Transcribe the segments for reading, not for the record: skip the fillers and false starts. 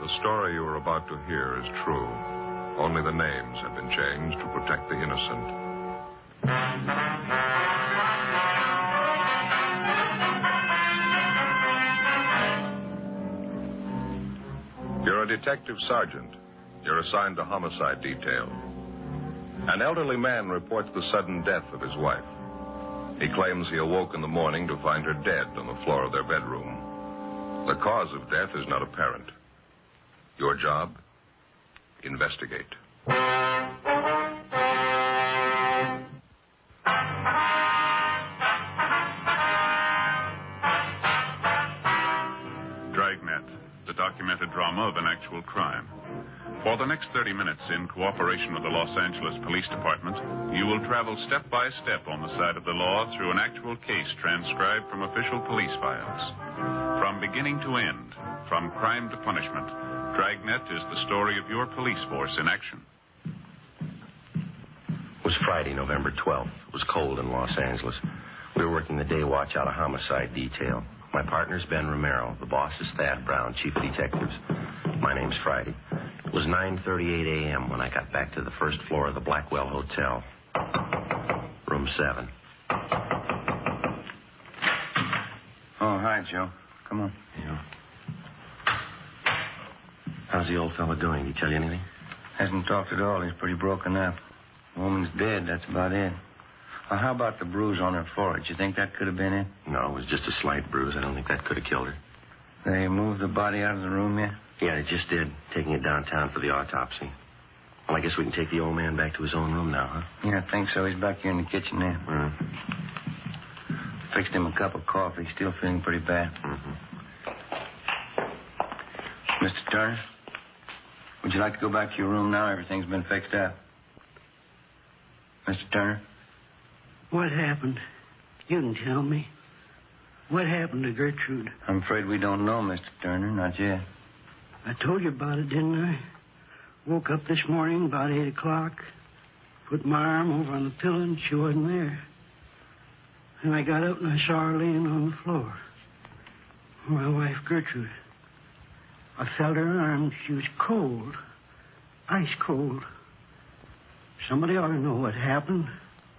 the story you are about to hear is true. Only the names have been changed to protect the innocent. You're a detective sergeant. You're assigned to homicide detail. An elderly man reports the sudden death of his wife. He claims he awoke in the morning to find her dead on the floor of their bedroom. The cause of death is not apparent. Your job? Investigate. Dragnet, the documented drama of an actual crime. For the next 30 minutes, in cooperation with the Los Angeles Police Department, you will travel step by step on the side of the law through an actual case transcribed from official police files. From beginning to end, from crime to punishment, Dragnet is the story of your police force in action. It was Friday, November 12th. It was cold in Los Angeles. We were working the day watch out of homicide detail. My partner's Ben Romero. The boss is Thad Brown, chief of detectives. My name's Friday. It was 9:38 a.m. when I got back to the first floor of the Blackwell Hotel. Room 7. Oh, hi, Joe. Come on. Yeah. How's the old fella doing? Did he tell you anything? Hasn't talked at all. He's pretty broken up. The woman's dead. That's about it. Well, how about the bruise on her forehead? You think that could have been it? No, it was just a slight bruise. I don't think that could have killed her. They moved the body out of the room yet? Yeah, they just did. Taking it downtown for the autopsy. Well, I guess we can take the old man back to his own room now, huh? Yeah, I think so. He's back here in the kitchen now. Fixed him a cup of coffee. Still feeling pretty bad. Mr. Turner, would you like to go back to your room now? Everything's been fixed up. Mr. Turner? What happened? You can tell me. What happened to Gertrude? I'm afraid we don't know, Mr. Turner. Not yet. I told you about it, didn't I? Woke up this morning about 8 o'clock. Put my arm over on the pillow and she wasn't there. And I got up and I saw her laying on the floor. My wife, Gertrude. I felt her arm. She was cold. Ice cold. Somebody ought to know what happened.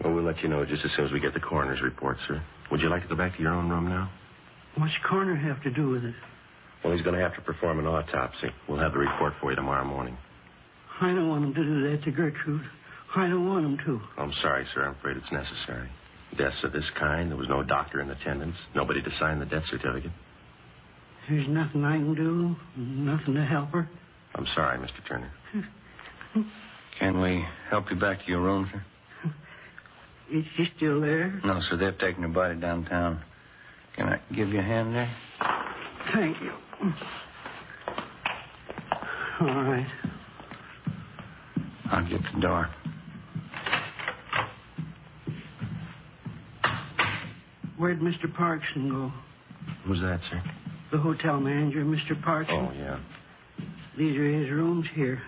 Well, we'll let you know just as soon as we get the coroner's report, sir. Would you like to go back to your own room now? What's the coroner have to do with it? Well, he's going to have to perform an autopsy. We'll have the report for you tomorrow morning. I don't want him to do that to Gertrude. I don't want him to. I'm sorry, sir. I'm afraid it's necessary. Deaths of this kind, there was no doctor in attendance, nobody to sign the death certificate. There's nothing I can do, nothing to help her. I'm sorry, Mr. Turner. Can we help you back to your room, sir? Is she still there? No, sir. They've taken her body downtown. Can I give you a hand there? Thank you. All right. I'll get the door. Where'd Mr. Parkson go? Who's that, sir? The hotel manager, Mr. Parkson. Oh, yeah. These are his rooms here.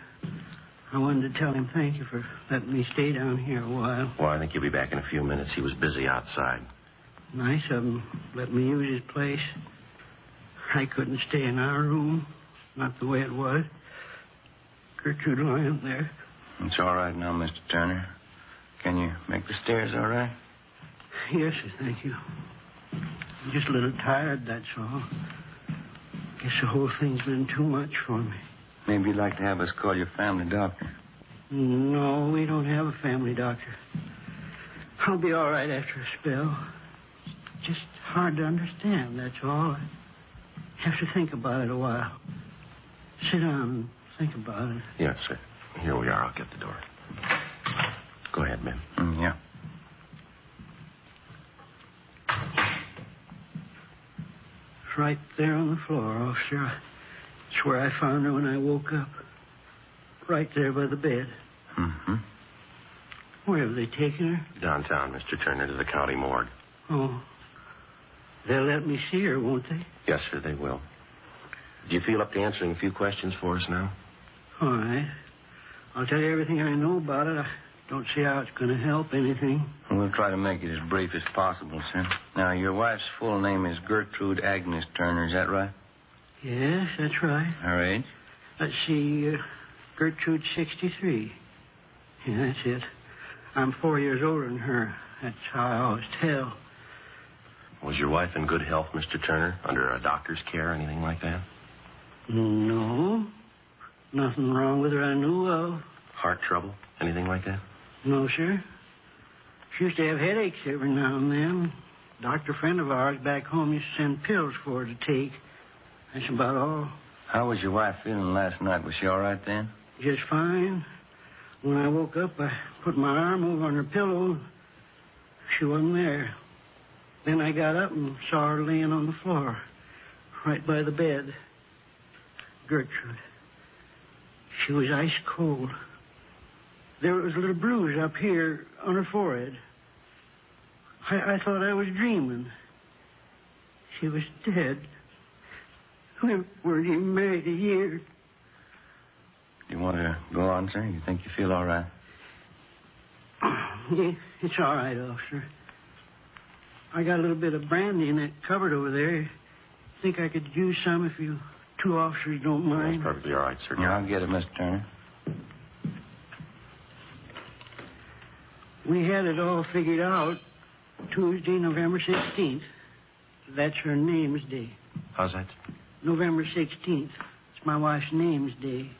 I wanted to tell him thank you for letting me stay down here a while. Well, I think he'll be back in a few minutes. He was busy outside. Nice of him. Let me use his place. I couldn't stay in our room. Not the way it was. Gertrude lying there. It's all right now, Mr. Turner. Can you make the stairs all right? Yes, sir, thank you. I'm just a little tired, that's all. Guess the whole thing's been too much for me. Maybe you'd like to have us call your family doctor. No, we don't have a family doctor. I'll be all right after a spell. It's just hard to understand, that's all. I have to think about it a while. Sit down and think about it. Yes, sir. Here we are. I'll get the door. Go ahead, Ben. Yeah. It's right there on the floor, officer. It's where I found her when I woke up. Right there by the bed. Where have they taken her? Downtown, Mr. Turner, to the county morgue. Oh. They'll let me see her, won't they? Yes, sir, they will. Do you feel up to answering a few questions for us now? All right. I'll tell you everything I know about it. I don't see how it's going to help anything. We'll try to make it as brief as possible, sir. Now, your wife's full name is Gertrude Agnes Turner, is that right? Yes, that's right. Her age? Let's see, Gertrude's 63. Yeah, that's it. I'm 4 years older than her. That's how I always tell. Was your wife in good health, Mr. Turner? Under a doctor's care, anything like that? No. Nothing wrong with her I knew of. Heart trouble? Anything like that? No, sir. She used to have headaches every now and then. A doctor friend of ours back home used to send pills for her to take. That's about all. How was your wife feeling last night? Was she all right then? Just fine. When I woke up, I put my arm over on her pillow. She wasn't there. Then I got up and saw her laying on the floor, right by the bed. Gertrude. She was ice cold. There was a little bruise up here on her forehead. I thought I was dreaming. She was dead. We weren't even married a year. You want to go on, sir? You think you feel all right? Yeah, it's all right, officer. I got a little bit of brandy in that cupboard over there. Think I could use some if you two officers don't mind? That's perfectly all right, sir. Yeah, I'll get it, Mr. Turner. We had it all figured out Tuesday, November 16th. That's her name's day. How's that? November 16th. It's my wife's name's day.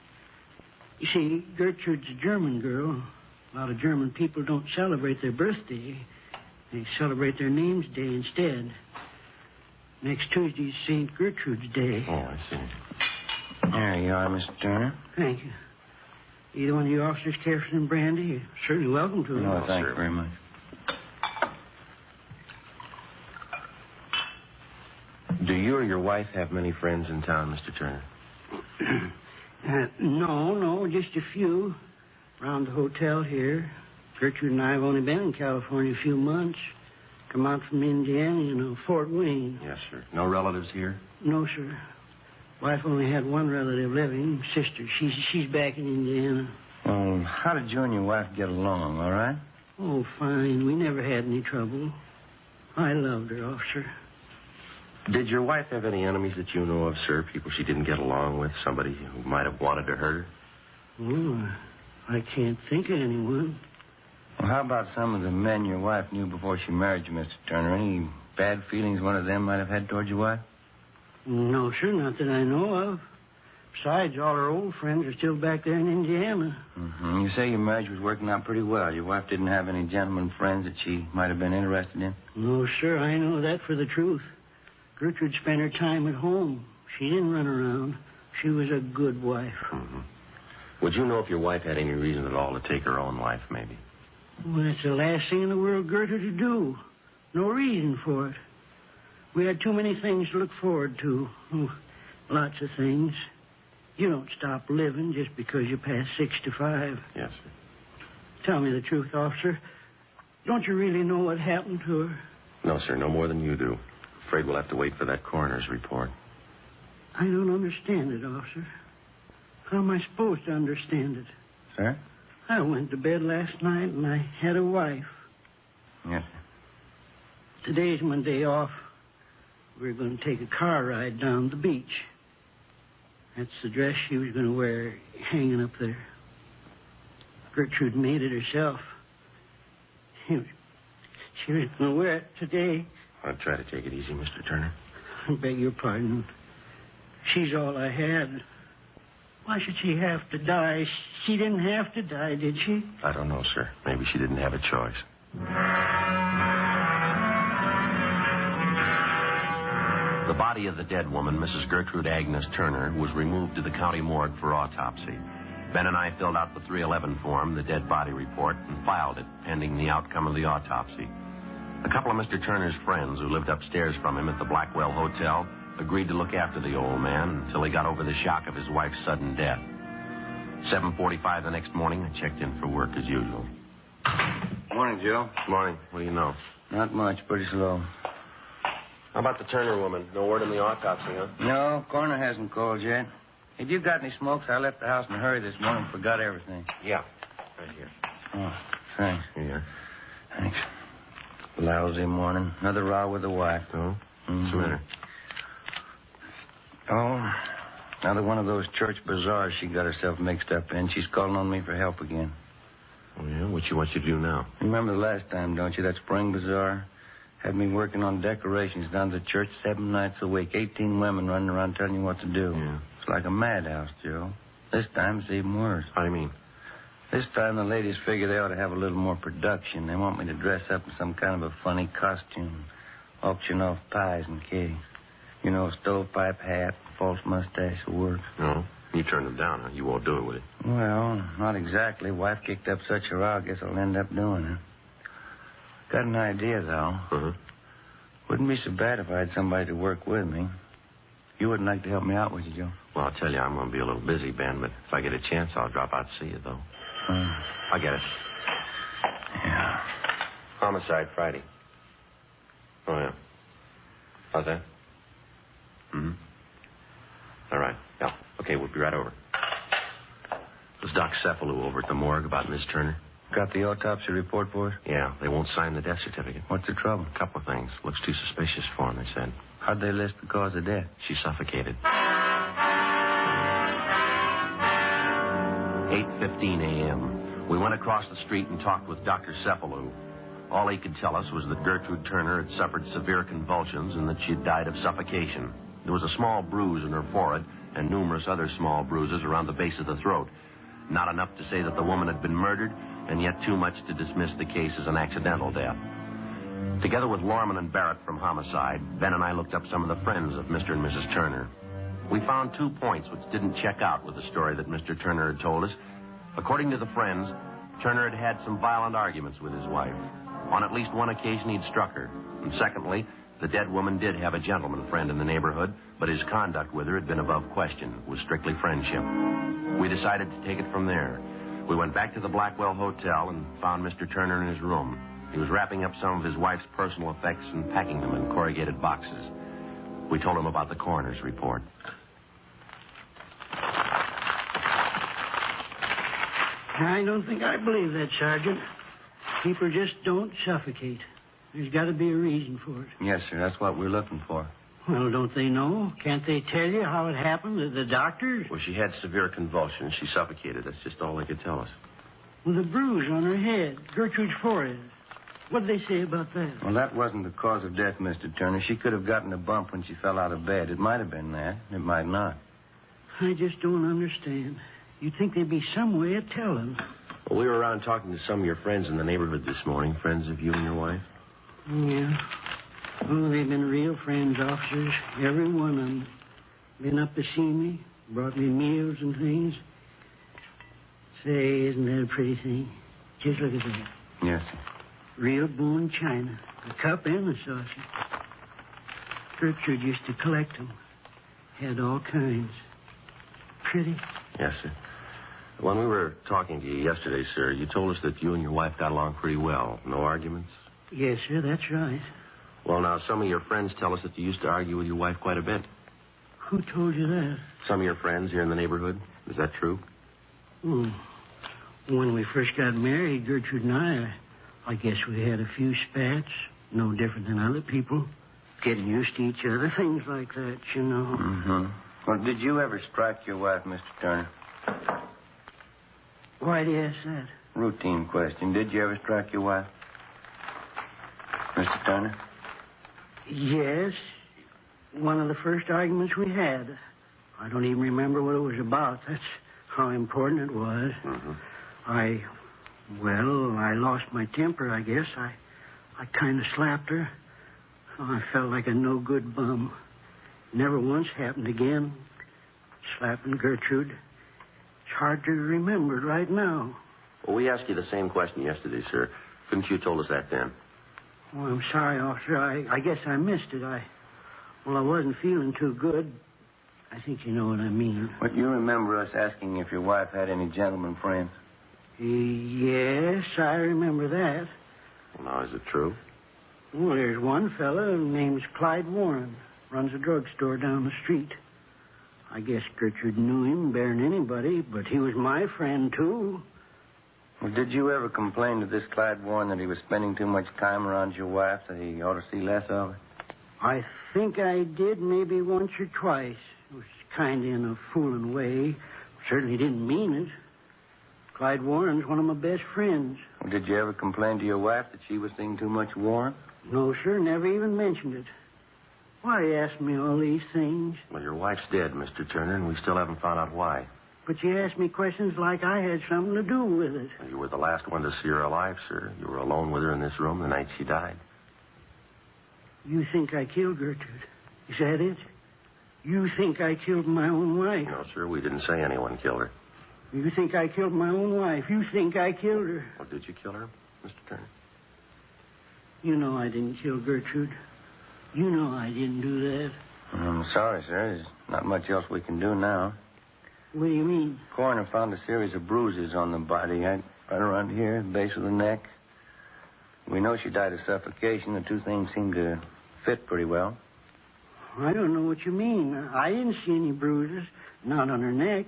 You see, Gertrude's a German girl. A lot of German people don't celebrate their birthday. They celebrate their name's day instead. Next Tuesday's St. Gertrude's Day. Oh, I see. There you are, Mr. Turner. Thank you. Either one of you officers care for some brandy? You're certainly welcome to it. No, thank you very much. Do you or your wife have many friends in town, Mr. Turner? No, just a few. Around the hotel here. Gertrude and I have only been in California a few months. Come out from Indiana, Fort Wayne. Yes, sir. No relatives here? No, sir. Wife only had one relative living, sister. She's back in Indiana. Well, how did you and your wife get along, all right? Oh, fine. We never had any trouble. I loved her, officer. Did your wife have any enemies that you know of, sir? People she didn't get along with? Somebody who might have wanted to hurt her? Oh, I can't think of anyone. Well, how about some of the men your wife knew before she married you, Mr. Turner? Any bad feelings one of them might have had towards your wife? No, sir, not that I know of. Besides, all her old friends are still back there in Indiana. Mm-hmm. You say your marriage was working out pretty well. Your wife didn't have any gentleman friends that she might have been interested in? No, sir, I know that for the truth. Gertrude spent her time at home. She didn't run around. She was a good wife. Mm-hmm. Would you know if your wife had any reason at all to take her own life, maybe? Well, that's the last thing in the world Gertrude would do. No reason for it. We had too many things to look forward to. Oh, lots of things. You don't stop living just because you pass 65. Yes, sir. Tell me the truth, officer. Don't you really know what happened to her? No, sir, no more than you do. Afraid we'll have to wait for that coroner's report. I don't understand it, officer. How am I supposed to understand it? Sir? I went to bed last night and I had a wife. Yes, sir. Today's my day off. We're going to take a car ride down the beach. That's the dress she was going to wear hanging up there. Gertrude made it herself. She was going to wear it today. I'll try to take it easy, Mr. Turner. I beg your pardon. She's all I had. Why should she have to die? She didn't have to die, did she? I don't know, sir. Maybe she didn't have a choice. The body of the dead woman, Mrs. Gertrude Agnes Turner, was removed to the county morgue for autopsy. Ben and I filled out the 311 form, the dead body report, and filed it, pending the outcome of the autopsy. A couple of Mr. Turner's friends who lived upstairs from him at the Blackwell Hotel agreed to look after the old man until he got over the shock of his wife's sudden death. 7:45 the next morning, I checked in for work as usual. Morning, Joe. Morning. What do you know? Not much. Pretty slow. How about the Turner woman? No word on the autopsy, huh? No, coroner hasn't called yet. Have you got any smokes? I left the house in a hurry this morning. Forgot everything. Yeah. Right here. Oh, thanks. Here. Thanks. Lousy morning. Another row with the wife. Oh? Mm-hmm. What's the matter? Oh, Another one of those church bazaars she got herself mixed up in. She's calling on me for help again. Oh, yeah? What you want you to do now? Remember the last time, don't you, that spring bazaar? Had me working on decorations down to the church 7 nights a week. 18 women running around telling you what to do. Yeah. It's like a madhouse, Joe. This time it's even worse. How do you mean? This time the ladies figure they ought to have a little more production. They want me to dress up in some kind of a funny costume. Auction off pies and cakes. You know, stovepipe hat, false mustache will work. No. You turned them down, huh? You won't do it, will you? Well, not exactly. Wife kicked up such a row, I guess I'll end up doing it. Got an idea, though. Uh-huh. Wouldn't be so bad if I had somebody to work with me. You wouldn't like to help me out, would you, Joe? Well, I'll tell you, I'm going to be a little busy, Ben, but if I get a chance, I'll drop out to see you, though. I get it. Yeah. Homicide Friday. Oh, yeah. How's that? Mm-hmm. All right. Yeah. Okay, we'll be right over. Was Doc Cephalou over at the morgue about Miss Turner? Got the autopsy report for us? Yeah, they won't sign the death certificate. What's the trouble? A couple of things. Looks too suspicious for him, they said. How'd they list the cause of death? She suffocated. 8:15 a.m. We went across the street and talked with Dr. Cephalou. All he could tell us was that Gertrude Turner had suffered severe convulsions and that she had died of suffocation. There was a small bruise in her forehead and numerous other small bruises around the base of the throat. Not enough to say that the woman had been murdered, and yet too much to dismiss the case as an accidental death. Together with Lorman and Barrett from Homicide, Ben and I looked up some of the friends of Mr. and Mrs. Turner. We found 2 points which didn't check out with the story that Mr. Turner had told us. According to the friends, Turner had had some violent arguments with his wife. On at least one occasion, he'd struck her. And secondly, the dead woman did have a gentleman friend in the neighborhood, but his conduct with her had been above question. It was strictly friendship. We decided to take it from there. We went back to the Blackwell Hotel and found Mr. Turner in his room. He was wrapping up some of his wife's personal effects and packing them in corrugated boxes. We told him about the coroner's report. I don't think I believe that, Sergeant. People just don't suffocate. There's got to be a reason for it. Yes, sir. That's what we're looking for. Well, don't they know? Can't they tell you how it happened? The doctors? Well, she had severe convulsions. She suffocated. That's just all they could tell us. Well, the bruise on her head, Gertrude's forehead. What did they say about that? Well, that wasn't the cause of death, Mr. Turner. She could have gotten a bump when she fell out of bed. It might have been that. It might not. I just don't understand. You'd think there'd be some way of telling. Well, we were around talking to some of your friends in the neighborhood this morning, friends of you and your wife. Yeah. Oh, they've been real friends, officers. Every one of them. Been up to see me, brought me meals and things. Say, isn't that a pretty thing? Just look at that. Yes, sir. Real bone china. The cup and the saucer. Gertrude used to collect them. Had all kinds. Pretty. Yes, sir. When we were talking to you yesterday, sir, you told us that you and your wife got along pretty well. No arguments? Yes, sir, that's right. Well, now, some of your friends tell us that you used to argue with your wife quite a bit. Who told you that? Some of your friends here in the neighborhood. Is that true? When we first got married, Gertrude and I guess we had a few spats. No different than other people. Getting used to each other, things like that, you know. Mm-hmm. Well, did you ever strike your wife, Mr. Turner? Why do you ask that? Routine question. Did you ever strike your wife? Mr. Turner? Yes. One of the first arguments we had. I don't even remember what it was about. That's how important it was. Mm-hmm. I lost my temper, I guess. I kind of slapped her. Oh, I felt like a no-good bum. Never once happened again. Slapping Gertrude. It's hard to remember right now. Well, we asked you the same question yesterday, sir. Couldn't you have told us that then? Oh, I'm sorry, officer. I guess I missed it. I wasn't feeling too good. I think you know what I mean. But you remember us asking if your wife had any gentleman friends? Yes, I remember that. Well, now, is it true? Well, there's one fella named Clyde Warren. Runs a drugstore down the street. I guess Gertrude knew him better than anybody, but he was my friend, too. Well, did you ever complain to this Clyde Warren that he was spending too much time around your wife, that he ought to see less of her? I think I did maybe once or twice. It was kind of in a fooling way. Certainly didn't mean it. Clyde Warren's one of my best friends. Well, did you ever complain to your wife that she was seeing too much Warren? No, sir, never even mentioned it. Why ask me all these things? Well, your wife's dead, Mr. Turner, and we still haven't found out why. But you ask me questions like I had something to do with it. Well, you were the last one to see her alive, sir. You were alone with her in this room the night she died. You think I killed Gertrude? Is that it? You think I killed my own wife? No, sir, we didn't say anyone killed her. You think I killed my own wife? You think I killed her? Well, did you kill her, Mr. Turner? You know I didn't kill Gertrude. You know I didn't do that. I'm sorry, sir. There's not much else we can do now. What do you mean? Coroner found a series of bruises on the body, right around here, the base of the neck. We know she died of suffocation. The two things seem to fit pretty well. I don't know what you mean. I didn't see any bruises, not on her neck.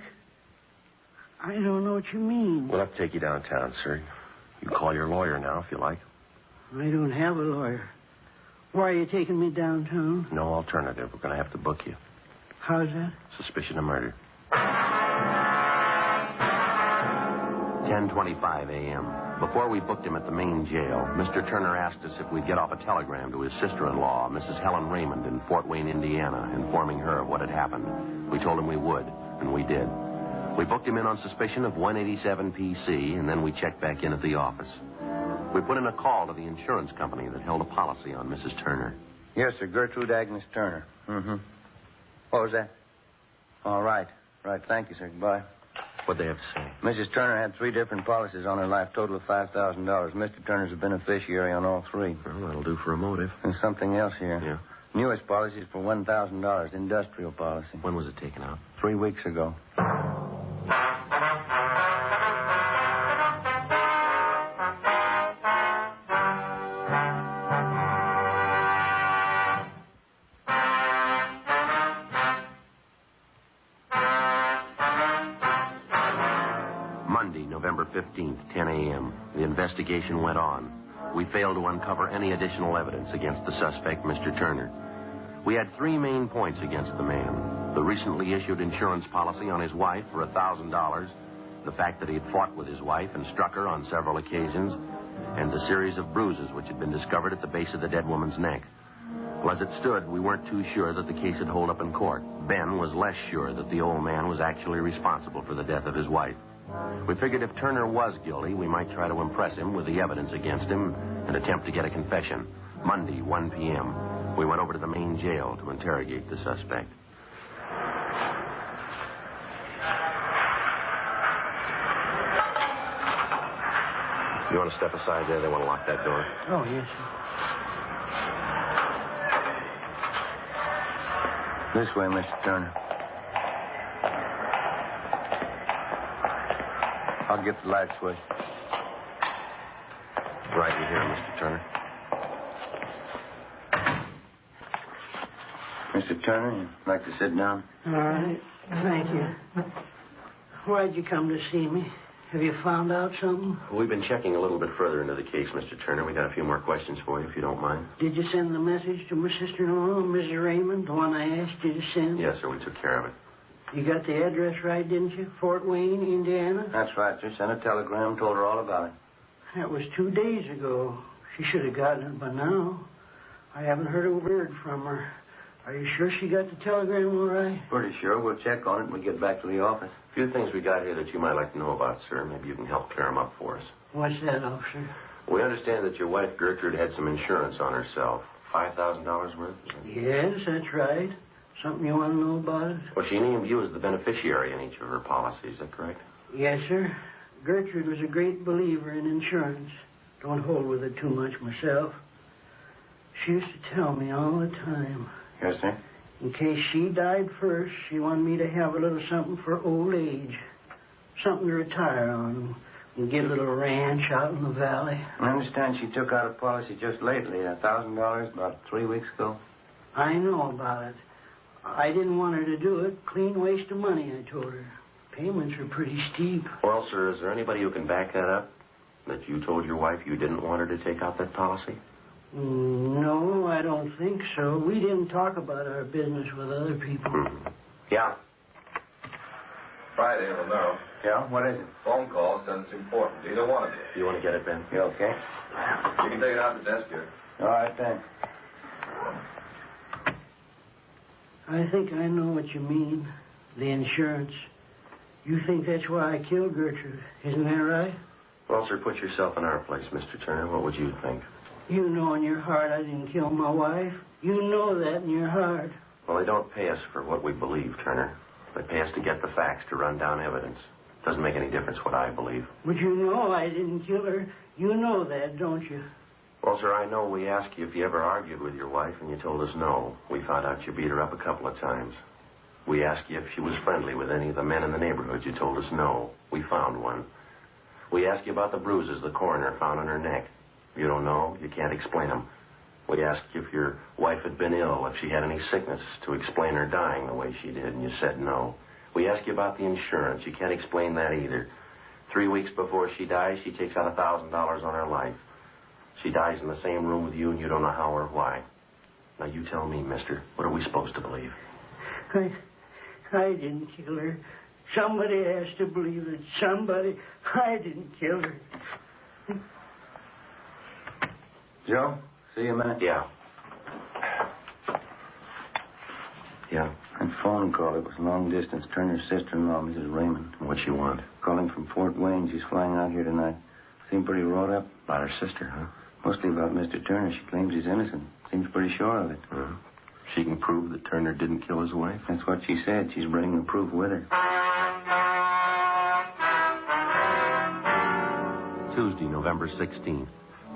I don't know what you mean. We'll have to take you downtown, sir. You can call your lawyer now if you like. I don't have a lawyer. Why are you taking me downtown? No alternative. We're going to have to book you. How's that? Suspicion of murder. 10:25 a.m. Before we booked him at the main jail, Mr. Turner asked us if we'd get off a telegram to his sister-in-law, Mrs. Helen Raymond, in Fort Wayne, Indiana, informing her of what had happened. We told him we would, and we did. We booked him in on suspicion of 187 PC, and then we checked back in at the office. We put in a call to the insurance company that held a policy on Mrs. Turner. Yes, sir. Gertrude Agnes Turner. Mm-hmm. What was that? All right. Right. Thank you, sir. Goodbye. What'd they have to say? Mrs. Turner had 3 different policies on her life, total of $5,000. Mr. Turner's a beneficiary on all 3. Well, that'll do for a motive. There's something else here. Yeah. Newest policy is for $1,000, industrial policy. When was it taken out? 3 weeks ago. Monday, November 15th, 10 a.m. The investigation went on. We failed to uncover any additional evidence against the suspect, Mr. Turner. We had 3 main points against the man. The recently issued insurance policy on his wife for $1,000, the fact that he had fought with his wife and struck her on several occasions, and the series of bruises which had been discovered at the base of the dead woman's neck. Well, as it stood, we weren't too sure that the case would hold up in court. Ben was less sure that the old man was actually responsible for the death of his wife. We figured if Turner was guilty, we might try to impress him with the evidence against him and attempt to get a confession. Monday, 1 p.m., we went over to the main jail to interrogate the suspect. You want to step aside there? They want to lock that door. Oh, yes, sir. This way, Mr. Turner. I'll get the light switch. Right in here, Mr. Turner. Mr. Turner, you'd like to sit down? All right. Thank you. Why'd you come to see me? Have you found out something? We've been checking a little bit further into the case, Mr. Turner. We got a few more questions for you, if you don't mind. Did you send the message to my sister-in-law, Mrs. Raymond, the one I asked you to send? Yes, sir. We took care of it. You got the address right, didn't you? Fort Wayne, Indiana? That's right, sir. Sent a telegram, told her all about it. That was 2 days ago. She should have gotten it by now. I haven't heard a word from her. Are you sure she got the telegram all right? Pretty sure. We'll check on it when we get back to the office. A few things we got here that you might like to know about, sir. Maybe you can help clear them up for us. What's that, officer? We understand that your wife, Gertrude, had some insurance on herself. $5,000 worth? Yes, that's right. Something you want to know about it? Well, she named you as the beneficiary in each of her policies. Is that correct? Yes, sir. Gertrude was a great believer in insurance. Don't hold with it too much myself. She used to tell me all the time. Yes, sir. In case she died first, she wanted me to have a little something for old age. Something to retire on and get a little ranch out in the valley. I understand she took out a policy just lately, $1,000, about 3 weeks ago. I know about it. I didn't want her to do it. Clean waste of money, I told her. Payments are pretty steep. Well, sir, is there anybody who can back that up? That you told your wife you didn't want her to take out that policy? No, I don't think so. We didn't talk about our business with other people. Yeah. Friday, Romero. Yeah? What is it? Phone call says it's important. Either one of you. You want to get it, Ben? You okay? You can take it out the desk here. All right, thanks. I think I know what you mean. The insurance. You think that's why I killed Gertrude. Isn't that right? Well, sir, put yourself in our place, Mr. Turner. What would you think? You know in your heart I didn't kill my wife. You know that in your heart. Well, they don't pay us for what we believe, Turner. They pay us to get the facts, to run down evidence. Doesn't make any difference what I believe. But you know I didn't kill her. You know that, don't you? Well, sir, I know we asked you if you ever argued with your wife, and you told us no. We found out you beat her up a couple of times. We asked you if she was friendly with any of the men in the neighborhood. You told us no. We found one. We asked you about the bruises the coroner found on her neck. You don't know. You can't explain them. We asked you if your wife had been ill, if she had any sickness to explain her dying the way she did, and you said no. We asked you about the insurance. You can't explain that either. 3 weeks before she dies, she takes out $1,000 on her life. She dies in the same room with you, and you don't know how or why. Now, you tell me, mister, what are we supposed to believe? I didn't kill her. Somebody has to believe it. Somebody. I didn't kill her. Joe, see you a minute? Yeah. Yeah. That phone call, it was long distance. Turner's sister-in-law, Mrs. Raymond. What you want? Calling from Fort Wayne. She's flying out here tonight. Seemed pretty wrought up. About her sister, huh? Mostly about Mr. Turner. She claims he's innocent. Seems pretty sure of it. She can prove that Turner didn't kill his wife? That's what she said. She's bringing the proof with her. Tuesday, November 16th.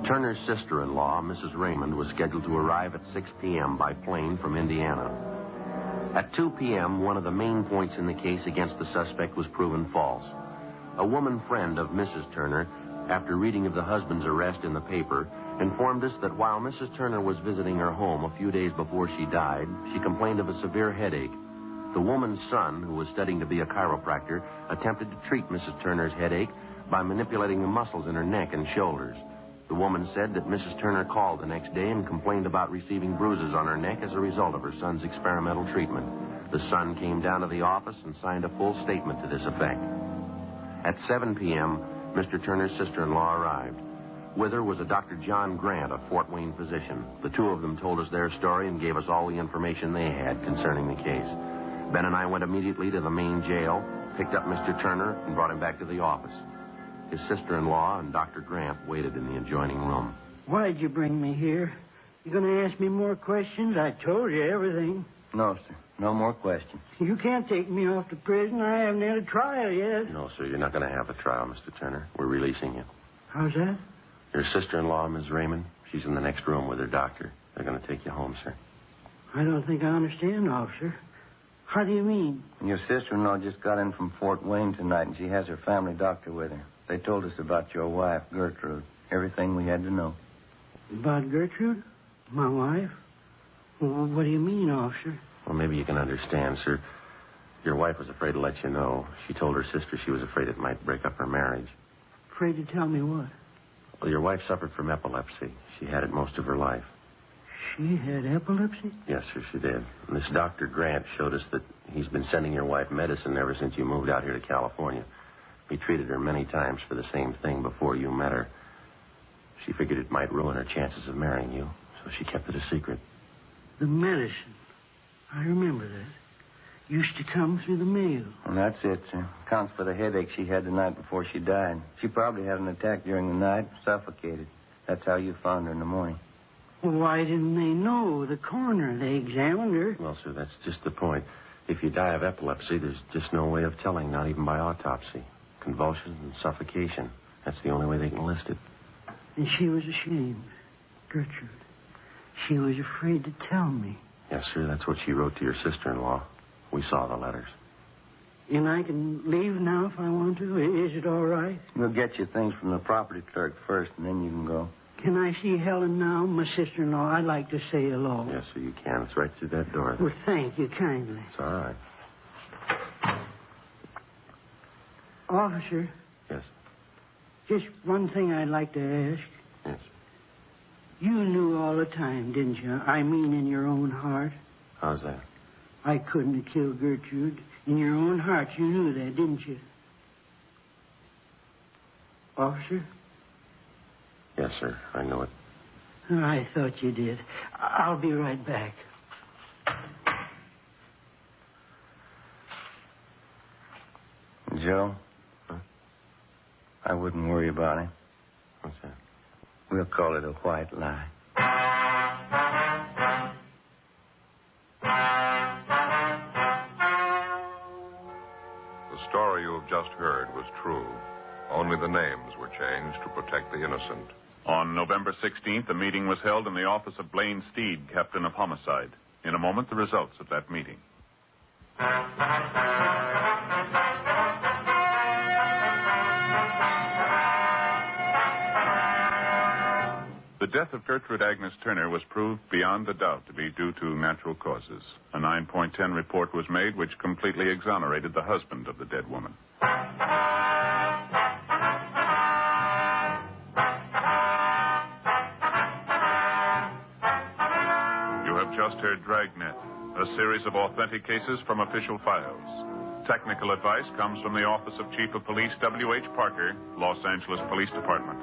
Turner's sister-in-law, Mrs. Raymond, was scheduled to arrive at 6 p.m. by plane from Indiana. At 2 p.m., one of the main points in the case against the suspect was proven false. A woman friend of Mrs. Turner, after reading of the husband's arrest in the paper, informed us that while Mrs. Turner was visiting her home a few days before she died, she complained of a severe headache. The woman's son, who was studying to be a chiropractor, attempted to treat Mrs. Turner's headache by manipulating the muscles in her neck and shoulders. The woman said that Mrs. Turner called the next day and complained about receiving bruises on her neck as a result of her son's experimental treatment. The son came down to the office and signed a full statement to this effect. At 7 p.m., Mr. Turner's sister-in-law arrived. With her was a Dr. John Grant, a Fort Wayne physician. The two of them told us their story and gave us all the information they had concerning the case. Ben and I went immediately to the main jail, picked up Mr. Turner, and brought him back to the office. His sister-in-law and Dr. Grant waited in the adjoining room. Why'd you bring me here? You going to ask me more questions? I told you everything. No, sir. No more questions. You can't take me off to prison. I haven't had a trial yet. No, sir, you're not going to have a trial, Mr. Turner. We're releasing you. How's that? Your sister-in-law, Ms. Raymond, she's in the next room with her doctor. They're going to take you home, sir. I don't think I understand, officer. How do you mean? Your sister-in-law just got in from Fort Wayne tonight, and she has her family doctor with her. They told us about your wife, Gertrude. Everything we had to know. About Gertrude? My wife? Well, what do you mean, officer? Well, maybe you can understand, sir. Your wife was afraid to let you know. She told her sister she was afraid it might break up her marriage. Afraid to tell me what? Well, your wife suffered from epilepsy. She had it most of her life. She had epilepsy? Yes, sir, she did. And this Dr. Grant showed us that he's been sending your wife medicine ever since you moved out here to California. He treated her many times for the same thing before you met her. She figured it might ruin her chances of marrying you, so she kept it a secret. The medicine. I remember that. Used to come through the mail. And that's it, sir. Counts for the headache she had the night before she died. She probably had an attack during the night, suffocated. That's how you found her in the morning. Well, why didn't they know? The coroner, they examined her. Well, sir, that's just the point. If you die of epilepsy, there's just no way of telling, not even by autopsy. Convulsions and suffocation. That's the only way they can list it. And she was ashamed. Gertrude. She was afraid to tell me. Yes, sir, that's what she wrote to your sister-in-law. We saw the letters. And I can leave now if I want to? Is it all right? We'll get you things from the property clerk first, and then you can go. Can I see Helen now, my sister-in-law? I'd like to say hello. Yes, sir, you can. It's right through that door. Well, thank you kindly. It's all right. Officer. Yes. Just one thing I'd like to ask. Yes. You knew all the time, didn't you? I mean, in your own heart. How's that? I couldn't have killed Gertrude. In your own heart, you knew that, didn't you? Officer? Yes, sir. I know it. I thought you did. I'll be right back. Joe? Huh? I wouldn't worry about him. What's that? We'll call it a white lie. The story you have just heard was true. Only the names were changed to protect the innocent. On November 16th, a meeting was held in the office of Blaine Steed, captain of homicide. In a moment, the results of that meeting. The death of Gertrude Agnes Turner was proved beyond a doubt to be due to natural causes. A 9.10 report was made which completely exonerated the husband of the dead woman. You have just heard Dragnet, a series of authentic cases from official files. Technical advice comes from the Office of Chief of Police W.H. Parker, Los Angeles Police Department.